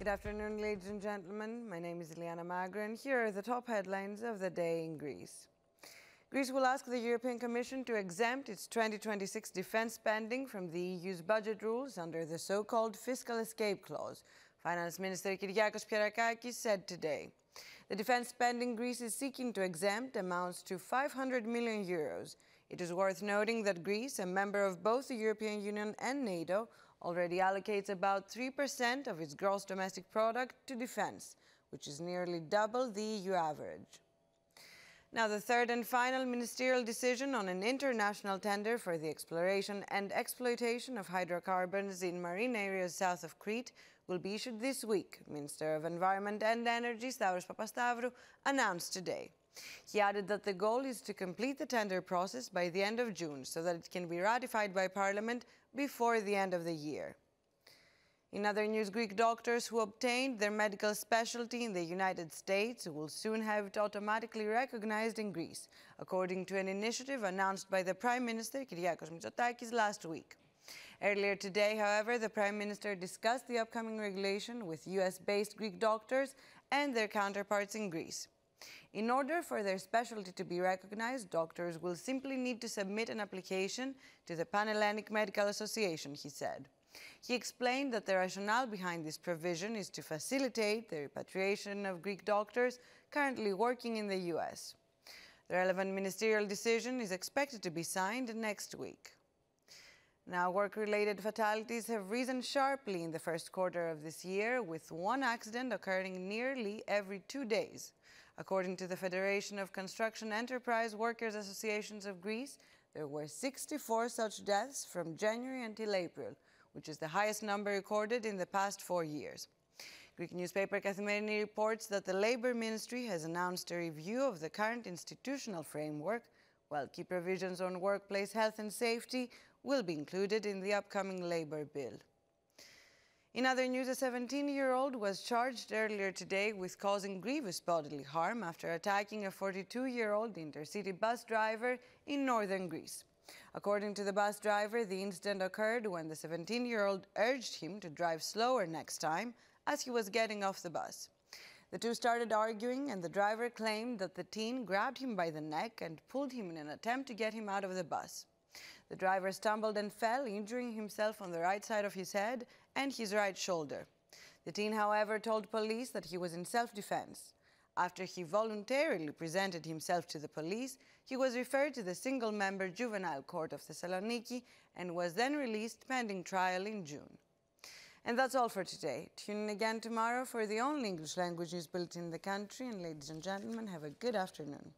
Good afternoon, ladies and gentlemen. My name is Iliana Magra, and here are the top headlines of the day in Greece. Greece will ask the European Commission to exempt its 2026 defense spending from the EU's budget rules under the so-called fiscal escape clause, Finance Minister SKAI.gr said today. The defense spending Greece is seeking to exempt amounts to 500 million euros. It is worth noting that Greece, a member of both the European Union and NATO, already allocates about 3% of its gross domestic product to defense, which is nearly double the EU average. Now, the third and final ministerial decision on an international tender for the exploration and exploitation of hydrocarbons in marine areas south of Crete will be issued this week, Minister of Environment and Energy Stavros Papastavrou announced today. He added that the goal is to complete the tender process by the end of June so that it can be ratified by Parliament before the end of the year. In other news, Greek doctors who obtained their medical specialty in the United States will soon have it automatically recognized in Greece, according to an initiative announced by the Prime Minister Kyriakos Mitsotakis last week. Earlier today, however, the Prime Minister discussed the upcoming regulation with US-based Greek doctors and their counterparts in Greece. In order for their specialty to be recognized, doctors will simply need to submit an application to the Pan-Hellenic Medical Association, he said. He explained that the rationale behind this provision is to facilitate the repatriation of Greek doctors currently working in the US. The relevant ministerial decision is expected to be signed next week. Now, work-related fatalities have risen sharply in the first quarter of this year, with one accident occurring nearly every 2 days. According to the Federation of Construction Enterprise Workers Associations of Greece, there were 64 such deaths from January until April, which is the highest number recorded in the past 4 years. Greek newspaper Kathimerini reports that the Labour Ministry has announced a review of the current institutional framework, while key provisions on workplace health and safety will be included in the upcoming Labour bill. In other news, a 17-year-old was charged earlier today with causing grievous bodily harm after attacking a 42-year-old intercity bus driver in northern Greece. According to the bus driver, the incident occurred when the 17-year-old urged him to drive slower next time as he was getting off the bus. The two started arguing, and the driver claimed that the teen grabbed him by the neck and pulled him in an attempt to get him out of the bus. The driver stumbled and fell, injuring himself on the right side of his head and his right shoulder. The teen, however, told police that he was in self-defense. After he voluntarily presented himself to the police, he was referred to the single-member juvenile court of Thessaloniki and was then released pending trial in June. And that's all for today. Tune in again tomorrow for the only English language news bulletin in the country. And ladies and gentlemen, have a good afternoon.